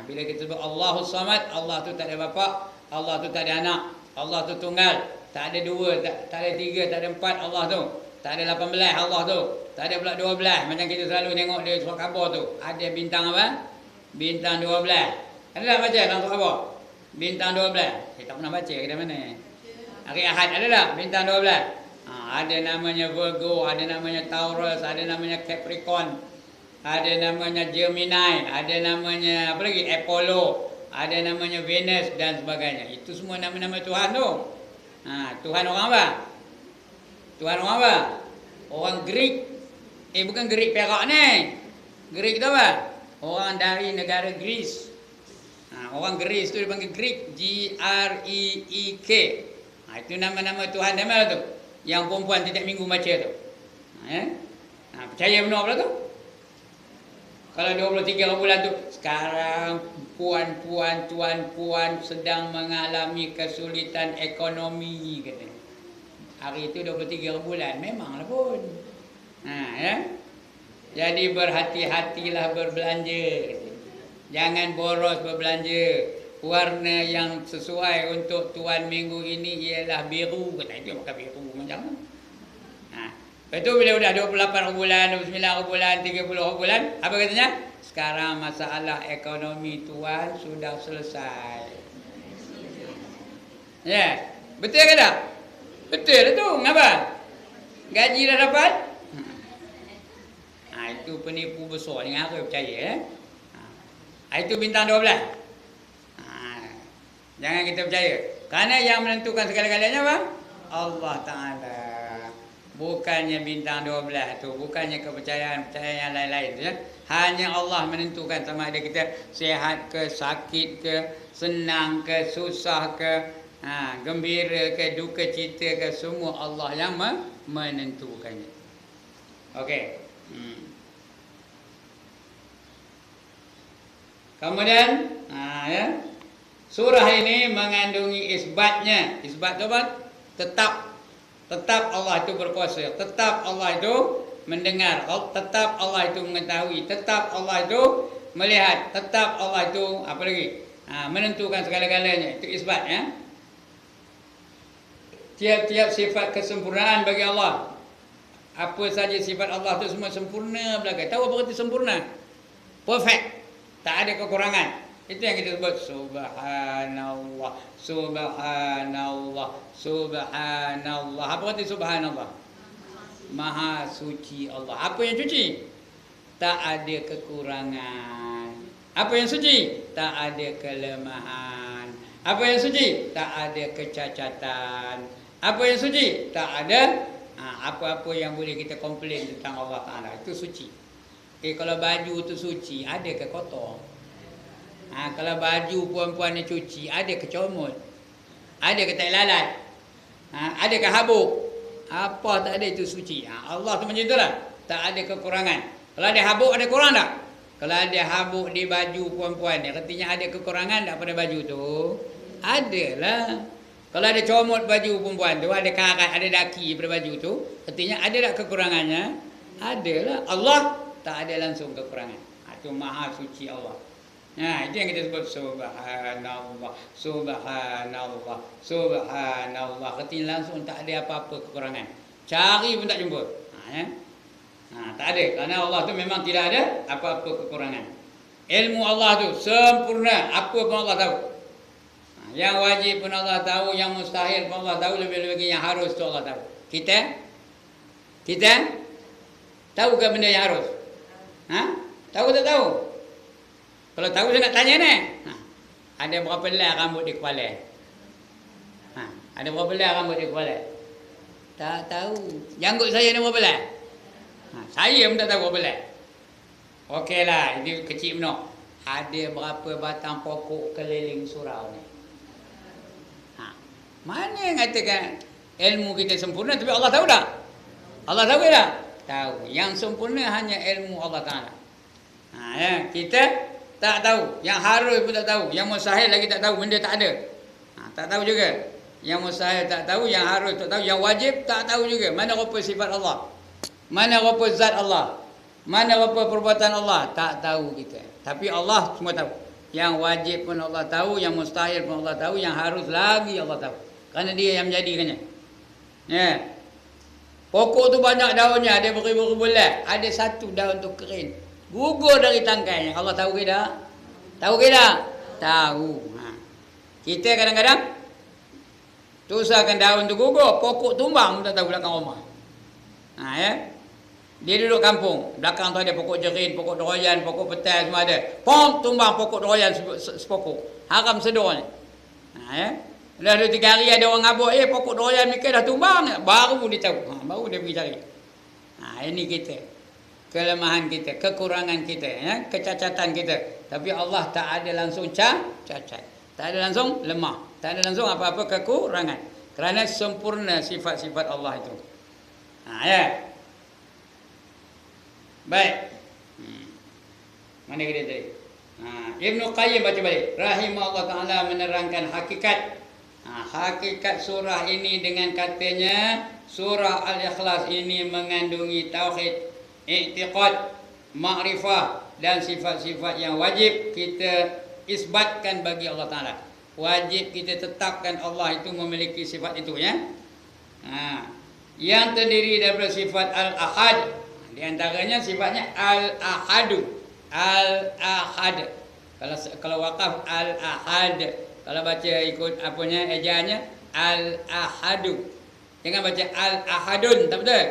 Bila kita sebut Allahus Samad, Allah tu tak ada bapa, Allah tu tak ada anak, Allah tu tunggal. Tak ada 2, tak ada 3, tak ada 4 Allah tu. Tak ada 18 Allah tu. Tak ada pula 12. Macam kita selalu tengok di surat khabar tu. Ada bintang apa? Bintang 12. Ada tak baca dalam surat khabar? Bintang 12. Saya tak pernah baca ke mana. Hari Ahad ada tak bintang 12? Ada namanya Virgo, ada namanya Taurus, ada namanya Capricorn, ada namanya Gemini, ada namanya apa lagi? Apollo, ada namanya Venus dan sebagainya. Itu semua nama-nama Tuhan tu. Tuhan orang apa? Tuhan orang apa? Orang Greek. Bukan Greek Perak ni. Greek tu apa? Orang dari negara Greece. Orang Greece tu dipanggil Greek, G-R-E-E-K. Itu nama-nama Tuhan nama tu. Yang perempuan tiap minggu baca tu. Percaya benar pula tu? Kalau 23 bulan tu, sekarang puan-puan, tuan-puan sedang mengalami kesulitan ekonomi katanya. Hari itu 23 bulan, memanglah pun. Jadi berhati-hatilah berbelanja. Jangan boros berbelanja. Warna yang sesuai untuk tuan minggu ini ialah biru. Kata dia pakai biru macam mana? Lepas tu bila dah 28 bulan, 29 bulan, 30 bulan, apa katanya? Sekarang masalah ekonomi tuan sudah selesai. Ya, betul ke tak? Betul lah tu. Kenapa? Gaji dah dapat? Itu penipu besar. Jangan aku percaya. Itu bintang 12. Jangan kita percaya. Kerana yang menentukan segala-galanya apa? Allah Ta'ala. Bukannya bintang 12 tu. Bukannya kepercayaan-kepercayaan yang lain-lain tu, ya? Hanya Allah menentukan sama ada kita sihat ke, sakit ke, senang ke, susah ke, gembira ke, duka cita ke, semua Allah yang menentukannya. Okey. Kemudian ya, surah ini mengandungi isbatnya. Isbat tu apa? Tetap Allah itu berkuasa, tetap Allah itu mendengar, tetap Allah itu mengetahui, tetap Allah itu melihat, tetap Allah itu apa lagi? Menentukan segala-galanya. Itu isbat, ya. Tiap-tiap sifat kesempurnaan bagi Allah. Apa saja sifat Allah itu semua sempurna belaka. Tahu apa arti sempurna? Perfect. Tak ada kekurangan. Itu yang kita sebut subhanallah, subhanallah, subhanallah. Apa arti subhanallah? Maha suci Allah. Apa yang suci? Tak ada kekurangan. Apa yang suci? Tak ada kelemahan. Apa yang suci? Tak ada kecacatan. Apa yang suci? Tak ada apa-apa yang boleh kita komplain tentang Allah Ta'ala. Itu suci. Kalau baju tu suci, ada ke kotor? Kalau baju perempuan ni cuci, ada ke comot? Ada ke tak lalat? Ada ke habuk? Apa tak ada, itu suci. Allah tu macam itulah. Tak ada kekurangan. Kalau ada habuk, ada kurang tak? Kalau ada habuk di baju perempuan ni, artinya ada kekurangan tak pada baju tu? Adalah. Kalau ada comot baju perempuan tu, ada karat, ada daki pada baju tu, artinya ada tak kekurangannya? Adalah. Allah tak ada langsung kekurangan. Itu maha suci Allah. Itu yang kita sebut subhanallah, subhanallah, subhanallah. Artinya langsung tak ada apa-apa kekurangan. Cari pun tak jumpa. Tak ada. Kerana Allah tu memang tidak ada apa-apa kekurangan. Ilmu Allah tu sempurna. Apa pun Allah tahu. Yang wajib pun Allah tahu, yang mustahil pun Allah tahu, lebih-lebih yang harus tu Allah tahu. Kita tahu ke benda yang harus? Tahu tak tahu? Kalau tahu saya nak tanya ni. Ada berapa helai rambut di kepala? Ada berapa helai rambut di kepala? Tak tahu. Janggut saya ada berapa helai? Saya pun tak tahu berapa helai. Okeylah, ini kecil benar. Ada berapa batang pokok keliling surau ni? Mana yang katakan ilmu kita sempurna, tapi Allah tahu tak? Allah tahu tak? Tahu. Yang sempurna hanya ilmu Allah Ta'ala. Kita tak tahu. Yang harus pun tak tahu. Yang mustahil lagi tak tahu. Benda tak ada. Tak tahu juga. Yang mustahil tak tahu. Yang harus tak tahu. Yang wajib tak tahu juga. Mana rupa sifat Allah? Mana rupa zat Allah? Mana rupa perbuatan Allah? Tak tahu kita. Tapi Allah semua tahu. Yang wajib pun Allah tahu. Yang mustahil pun Allah tahu. Yang harus lagi Allah tahu. Kerana dia yang menjadikannya. Ya. Pokok tu banyak daunnya, ada beribu-ribu bulan. Ada satu daun tu kering. Gugur dari tangkainya. Allah tahu ke tak? Tahu ke tak? Tahu. Kita kadang-kadang tusahkan daun tu gugur, pokok tumbang tak tahu belakang rumah. Ya. Dia duduk kampung, belakang tu ada pokok jerin, pokok doroyan, pokok petai semua ada. Pom tumbang pokok doroyan sepokok. Haram sedornya. Ya. Dah 2-3 hari ada orang ngabuk, pokok doroyan ni dah tumbang. Baru dia tahu. Baru dia pergi cari. Ini kita. Kelemahan kita, kekurangan kita, ya, kecacatan kita. Tapi Allah tak ada langsung cacat. Tak ada langsung lemah. Tak ada langsung apa-apa kekurangan. Kerana sempurna sifat-sifat Allah itu. Ya. Baik. Mana kita tadi? Ibn Qayyim baca balik. Rahimahullah Ta'ala menerangkan hakikat. Hakikat surah ini dengan katanya, surah Al-Ikhlas ini mengandungi tauhid, i'tiqad, ma'rifah dan sifat-sifat yang wajib kita isbatkan bagi Allah Ta'ala. Wajib kita tetapkan Allah itu memiliki sifat itu, ya. Yang terdiri daripada sifat Al-Ahad. Di antaranya sifatnya Al-Ahadu. Al-Ahad. Kalau wakaf Al-Ahad. Kalau baca ikut apanya ejaannya Al-Ahadu. Jangan baca Al-Ahadun, tak betul.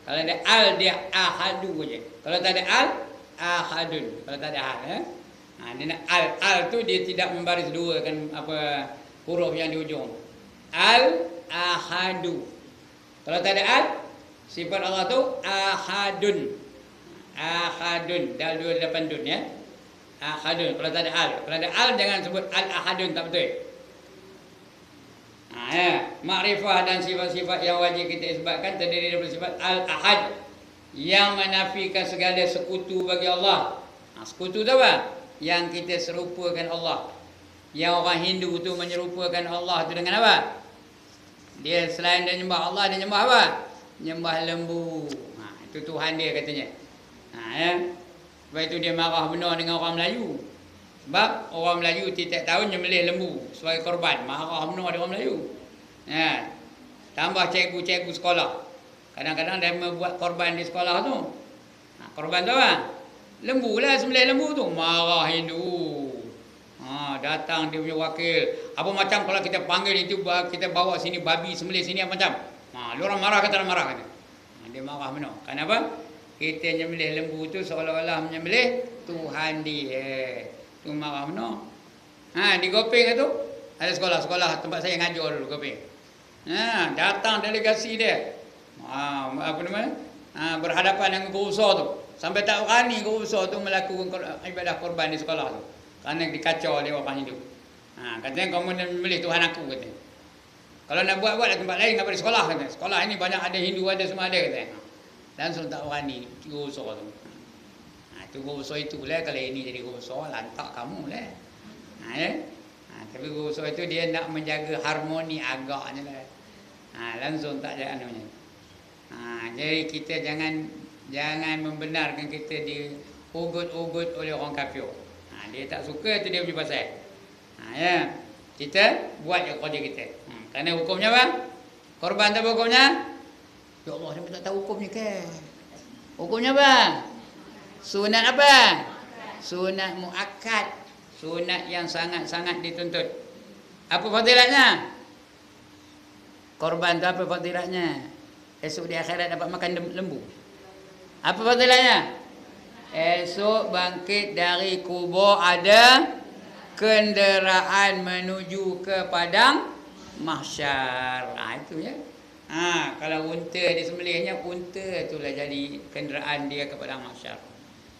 Kalau ada Al dia Ahadu saja. Kalau tak ada Al, Ahadun. Kalau tak ada Al, ya. Dia nak Al tu dia tidak membaris dua kan apa huruf yang di ujung. Al-Ahadu. Kalau tak ada Al, sifat Allah tu Ahadun. Ahadun. Dal 2 depan dun, ya. Ahadun. Kalau tak ada Al. Kalau ada Al jangan sebut Al-Ahadun, tak betul. Ya. Makrifah dan sifat-sifat yang wajib kita isbatkan terdiri daripada sifat Al-Ahad yang menafikan segala sekutu bagi Allah. Sekutu tu apa? Yang kita serupakan Allah. Yang orang Hindu tu menyerupakan Allah tu dengan apa? Dia selain dia nyembah Allah, dia nyembah apa? Nyembah lembu. Itu Tuhan dia katanya. Ya. Sebab itu dia marah benar dengan orang Melayu. Sebab orang Melayu tiap tahun nyembelih lembu sebagai korban. Marah benar dengan orang Melayu. Ya. Tambah cikgu-cikgu sekolah. Kadang-kadang dia membuat korban di sekolah tu. Korban tu apa? Lembu lah, sembelih lembu tu. Marah Hindu. Datang dia punya wakil. Apa macam kalau kita panggil itu, kita bawa sini babi sembelih sini apa macam? Diorang marah kata tak marah kata. Dia marah benar. Kenapa? Kita menyembelih lembu tu seolah-olah menyembelih Tuhan dia. Tu marah benar. Di Gopeng tu ada sekolah tempat saya ngajar dulu Gopeng. Datang delegasi dia. Apa namanya? Berhadapan dengan guru besar tu. Sampai tak berani guru besar tu melakukan ibadah korban di sekolah tu. Kerana dikacau oleh orang Hindu. Katanya kamu menyembelih Tuhan aku katanya. Kalau nak buat di tempat lain, kenapa di sekolah katanya. Sekolah ini banyak ada Hindu, ada semua ada katanya. Langsung tak berani guru besar tu. Itu guru besar itu lah. Kalau ini jadi guru besar, lantak kamu lah. Ya? Tapi guru besar itu dia nak menjaga harmoni agaknya lah. Langsung tak ada anunya. Jadi kita jangan membenarkan kita diugut-ugut oleh orang kafir. Dia tak suka itu dia punya pasal. Ya. Kita buat je kerja kita. Kerana hukumnya apa? Korban tu hukumnya? Ya Allah, saya tak tahu hukumnya ke. Hukumnya apa? Sunat apa? Sunat muakkad. Sunat yang sangat-sangat dituntut. Apa fadilatnya? Korban tu apa fadilatnya? Esok di akhirat dapat makan lembu. Apa fadilatnya? Esok bangkit dari kubur ada kenderaan menuju ke padang mahsyar. Itu ya. Kalau unta disembelihnya, unta itulah jadi kenderaan dia ke padang mahsyar.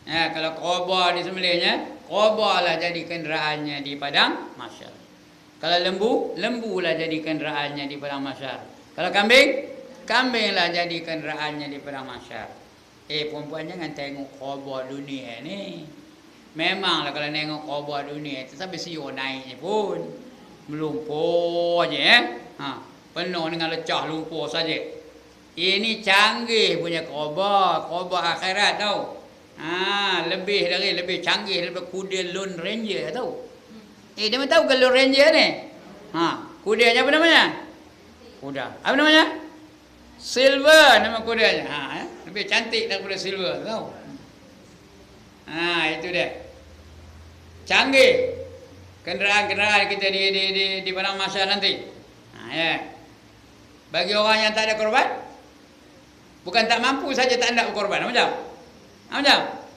Kalau kobra disembelihnya, kobra lah jadi kenderaannya di padang mahsyar. Kalau lembu lah jadi kenderaannya di padang mahsyar. Kalau kambing lah jadi kenderaannya di padang mahsyar. Perempuan jangan tengok kobra dunia ni. Memanglah kalau tengok kobra dunia tu sampai siur naiknya pun melumpur je penuh dengan lecah lumpur saja. Ini canggih punya kobra akhirat tau. Lebih canggih daripada kuda Lone Ranger tau. Dia tahu ke Lone Ranger ni? Kudanya apa namanya? Kuda. Apa namanya? Silver nama kudanya. Lebih cantik daripada silver, tahu? Itu dia. Canggih. Kenderaan-kenderaan kita di padang mahsyar nanti. Ya. Bagi orang yang tak ada korban, bukan tak mampu saja tak ada korban. Macam?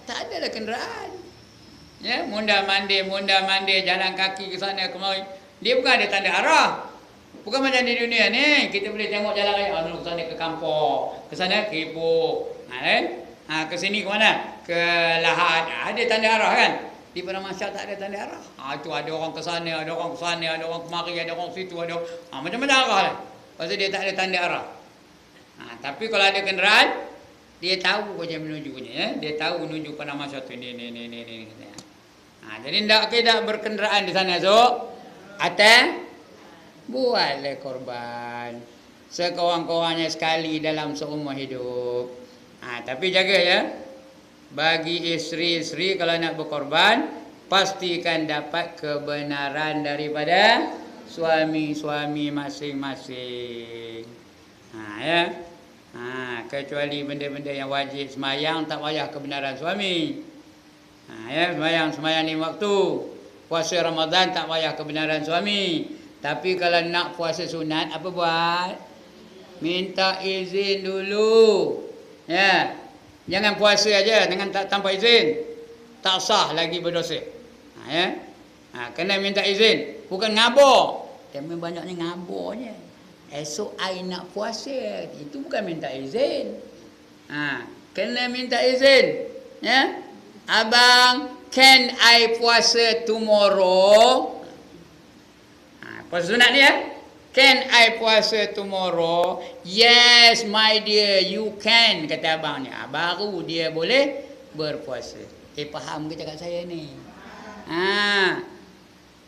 Tak ada lah kenderaan. Ya, munda mandi, jalan kaki ke sana kemari. Dia bukan ada tanda arah. Bukan macam di dunia ni, kita boleh tengok jalan raya, ke sana ke kampung, ke sana ke ibu, ke sini ke mana? Ke Lahad. Ada tanda arah kan? Di padang mahsyar tak ada tanda arah. Itu ada orang ke sana, ada orang ke sana, ada orang kemari, ada orang situ, ada macam-macam arah lah. Pasal dia tak ada tanda arah. Tapi kalau ada kenderaan, dia tahu macam menujunya, ya. Dia tahu menuju padang mahsyar tu ni. Jadi tidak berkenderaan di sana, buatlah korban sekurang-kurangnya sekali dalam seumur hidup. Tapi jaga ya, bagi isteri-isteri kalau nak berkorban, pastikan dapat kebenaran daripada suami-suami masing-masing. Ya. Kecuali benda-benda yang wajib semayang, tak payah kebenaran suami. Ya, semayang 5 waktu. Puasa Ramadan tak payah kebenaran suami. Tapi kalau nak puasa sunat, apa buat? Minta izin dulu. Ya. Jangan puasa aja dengan tanpa izin. Tak sah lagi berdosa. Ya. Kena minta izin. Bukan ngabur. Tapi banyaknya ngaburnya. Esok I nak puasa. Itu bukan minta izin. Kena minta izin. Ya. Abang, can I puasa tomorrow? Puasa sunat ni ya. Can I puasa tomorrow? Yes, my dear, you can, kata abangnya. Baru dia boleh berpuasa. Faham ke cakap saya ni?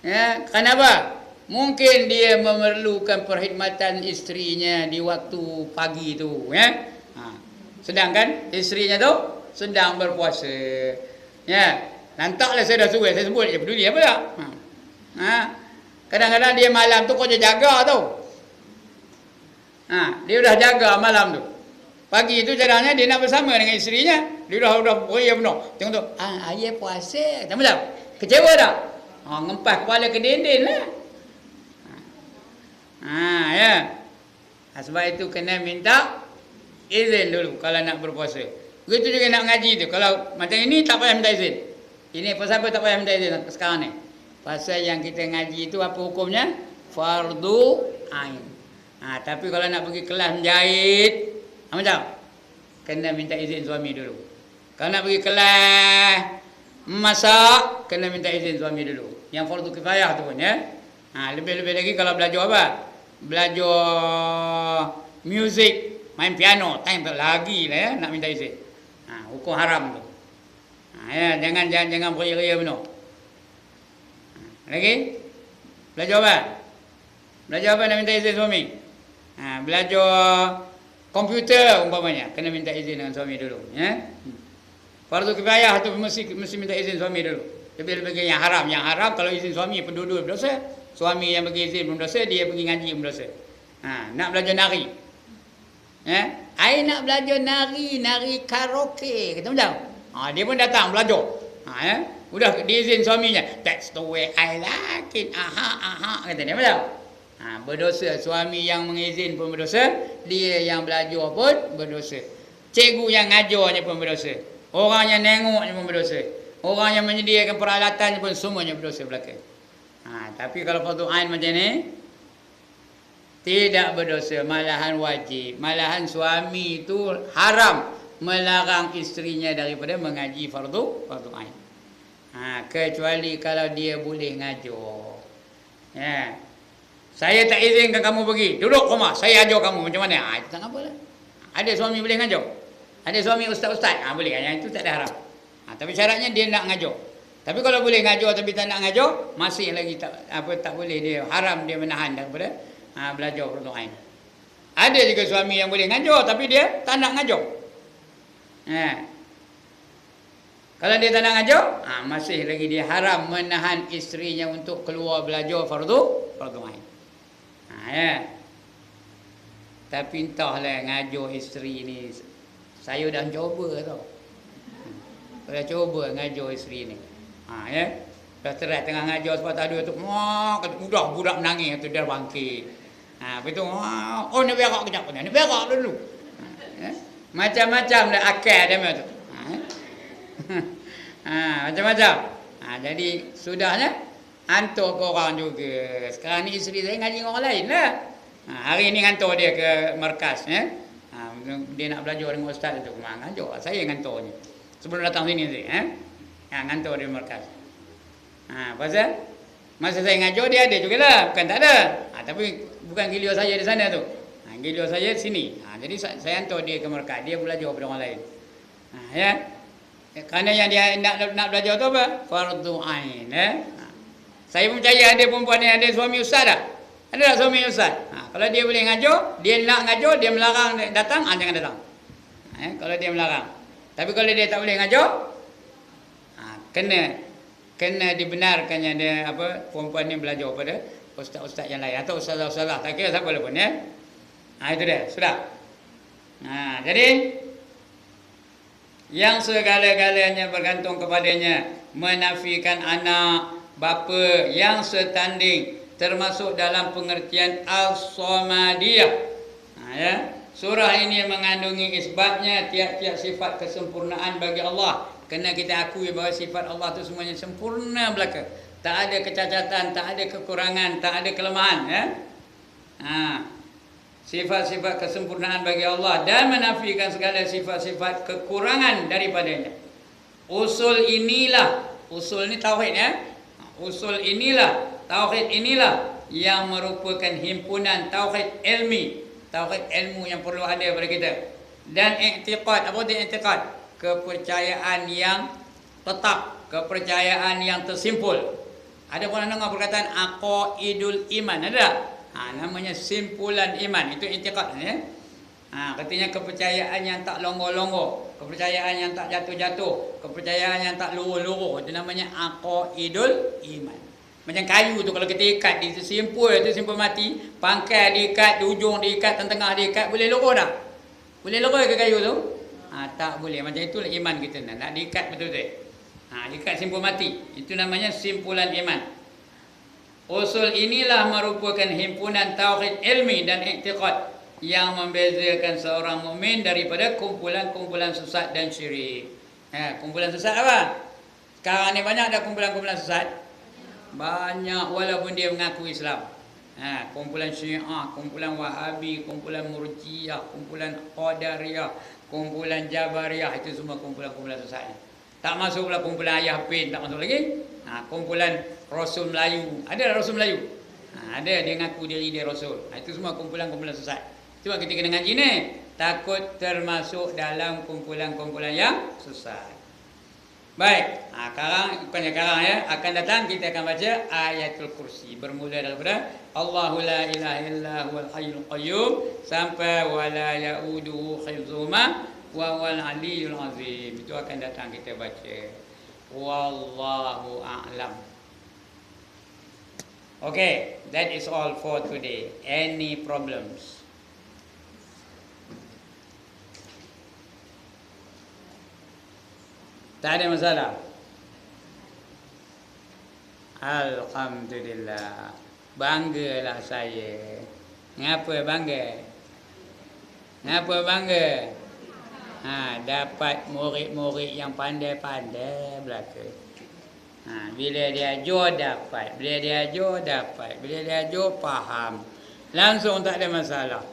Ya, kenapa? Mungkin dia memerlukan perkhidmatan isterinya di waktu pagi tu, ya. Sedangkan isterinya tu sedang berpuasa. Ya, lantaklah saya dah suruh, saya sebut je peduli apa tak? Kadang-kadang dia malam tu kau jaga tu. Dia dah jaga malam tu. Pagi tu caranya dia nak bersama dengan isterinya. Dia dah beria penuh. Tengok tu, ayah puasa. Tak? Kecewa tak? Ngempas kepala ke dinding lah. Ya. Sebab itu kena minta izin dulu kalau nak berpuasa. Begitu juga nak ngaji tu. Kalau macam ini tak payah minta izin. Ini pasal apa tak payah minta izin sekarang ni? Pasal yang kita ngaji itu apa hukumnya? Fardu ain. Tapi kalau nak pergi kelas menjahit, macam? Kena minta izin suami dulu. Kalau nak pergi kelas masak, kena minta izin suami dulu. Yang fardu kifayah tu pun ya. Lebih-lebih lagi kalau belajar apa? Belajar muzik, main piano, time tu lagi lah ya, nak minta izin. Hukum haram tu. Ya, jangan beria-ria penuh. Lagi? Belajar apa? Belajar apa nak minta izin suami? Belajar komputer umpamanya, kena minta izin dengan suami dulu, ya. Fardu kifayah tu mesti minta izin suami dulu. Lebih-lebih yang haram, kalau izin suami penduduk berdosa, suami yang bagi izin belum dosa, dia pergi ngaji belum dosa. Nak belajar nari. Ya, I nak belajar nari karaoke, kata macam. Dia pun datang belajar. Ya. Udah diizin suaminya. That's the way I like it. Kata dia macam. Berdosa. Suami yang mengizin pun berdosa. Dia yang belajar pun berdosa. Cikgu yang ngajarnya pun berdosa. Orang yang nengoknya pun berdosa. Orang yang menyediakan peralatannya pun semuanya berdosa belaka. Tapi kalau fardu ain macam ni, tidak berdosa. Malahan wajib. Malahan suami itu haram melarang isterinya daripada mengaji fardu ain. Kecuali kalau dia boleh ngajar. Ya. Saya tak izinkan kamu pergi. Duduk rumah, saya ajar kamu macam mana? Itu tak apalah. Ada suami boleh ngajar. Ada suami ustaz-ustaz, boleh. Yang itu tak ada haram. Tapi syaratnya dia nak ngajar. Tapi kalau boleh ngajar tapi tak nak ngajar, masih lagi tak boleh, dia haram, dia menahan daripada belajar fardu ain. Ada juga suami yang boleh ngajar tapi dia tak nak ngajar. Kalau dia tak nak ngajar, masih lagi dia haram menahan isterinya untuk keluar belajar fardu ain. Ya. Tapi entahlah ngajar isteri ni. Saya dah cuba tau. Dah cuba ngajar isteri ni. Ya. Dah terat tengah ngajar sebab tadi tu. Udah budak menangis tu dia bangkit. Lepas tu oh ni berak kejap ni. Ni berak dulu. Macam-macam dah akal dia tu. Macam-macam. Jadi sudahnya hantar ke orang juga. Sekarang ni isteri saya ngaji dengan orang lain lah. Hari ni hantar dia ke markas. Dia nak belajar dengan ustaz tu. Ngajar. Saya yang hantarnya. Sebelum datang sini tu. Hantar dia markas. Pasal masa saya ngajar dia ada juga lah. Bukan tak ada. Tapi bukan giliran saya di sana tu. Giliran saya di sini. Jadi saya hantar dia ke markas. Dia belajar pada orang lain. Ya. Kerana yang dia nak belajar tu apa? Fardu ain. Saya pun percaya ada perempuan ni ada suami ustaz tak? Ada tak suami ustaz? Kalau dia boleh ngajar, dia nak ngajar, dia melarang datang, jangan datang. Kalau dia melarang. Tapi kalau dia tak boleh ngajar, kena dibenarkannya dia perempuan ni belajar pada ustaz-ustaz yang lain atau ustazah-ustazah, tak kira siapa pun ya. Itu dia, sudah. Jadi yang segala-galanya bergantung kepadanya, menafikan anak, bapa yang setanding, termasuk dalam pengertian al-samadiyah. Ya. Surah ini mengandungi isbatnya tiap-tiap sifat kesempurnaan bagi Allah. Kena kita akui bahawa sifat Allah itu semuanya sempurna belaka. Tak ada kecacatan, tak ada kekurangan, tak ada kelemahan. Ya. Sifat-sifat kesempurnaan bagi Allah dan menafikan segala sifat-sifat kekurangan daripadanya. Usul inilah, usul ni tauhid ya. Usul inilah, tauhid inilah yang merupakan himpunan tauhid ilmi, tauhid ilmu yang perlu ada pada kita. Dan i'tiqad, apa itu i'tiqad? Kepercayaan yang tetap, kepercayaan yang tersimpul. Ada pun dengar perkataan aqaidul iman, ada tak? Namanya simpulan iman, itu i'tiqad ya. Katanya kepercayaan yang tak longgo-longgo, kepercayaan yang tak jatuh-jatuh, kepercayaan yang tak luruh-luruh, itu namanya aqaidul iman. Macam kayu tu kalau kita ikat di simpul, itu simpul mati, pangkal diikat, di ujung diikat, tengah diikat, boleh luruh tak? Boleh luruh ke kayu tu? Tak boleh. Macam itulah iman kita nak diikat betul-betul. Ikat simpul mati, itu namanya simpulan iman. Usul inilah merupakan himpunan tauhid ilmi dan i'tiqad yang membezakan seorang mukmin daripada kumpulan-kumpulan sesat dan syirik. Kumpulan sesat apa? Sekarang ni banyak ada kumpulan-kumpulan sesat. Banyak walaupun dia mengaku Islam. Kumpulan Syiah, kumpulan Wahabi, kumpulan Murji'ah, kumpulan Qadariyah, kumpulan Jabariyah, itu semua kumpulan-kumpulan sesat. Tak masuk pula kumpulan Ayah Pin, tak masuk lagi. Kumpulan Rasul Melayu. Ada Rasul Melayu? Ada, dia ngaku diri dia Rasul. Itu semua kumpulan-kumpulan sesat. Cuma kita kena ngaji ni, takut termasuk dalam kumpulan-kumpulan yang sesat. Baik, sekarang ya, akan datang kita akan baca ayatul kursi. Bermula daripada Allahu la ilaha illa huwal hayyul qayyum sampai wala yauduhu hifzuhuma wa huwal aliyyul azim. Itu akan datang kita baca. Wallahu a'lam. Okay, that is all for today. Any problems? Tak ada masalah. Alhamdulillah. Banggalah saya. Ngapa bangga? Ngapa bangga? Dapat murid-murid yang pandai-pandai belaka. Bila dia ajar dapat, bila dia ajar dapat, bila dia ajar faham. Langsung tak ada masalah.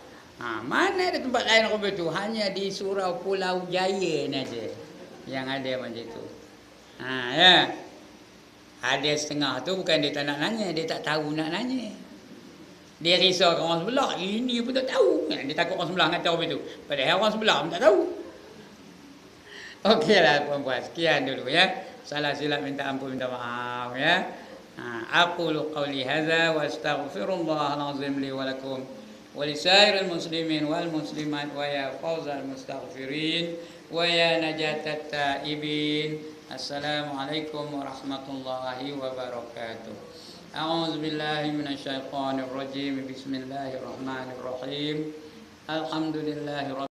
Mana ada tempat lain apa tu? Hanya di Surau Pulau Jaya ni aja yang ada macam tu. Ya. Ada setengah tu bukan dia tak nak nanya, dia tak tahu nak nanya. Dia risau orang sebelah, ini pun tak tahu. Dia takut orang sebelah kata apa tu. Padahal orang sebelah pun tak tahu. Okeylah puan-puan, sekian dulu ya. Salah silap minta ampun, minta maaf ya. Aqulu qawli hadza wa astaghfirullahal azim li wa lakum wa lisairil muslimin wal muslimat wa ya fawzal mustaghfirin wa ya najatat taibin. Assalamualaikum warahmatullahi wabarakatuh. A'udzu billahi minasyaitonir rajim. Bismillahirrahmanirrahim. Alhamdulillah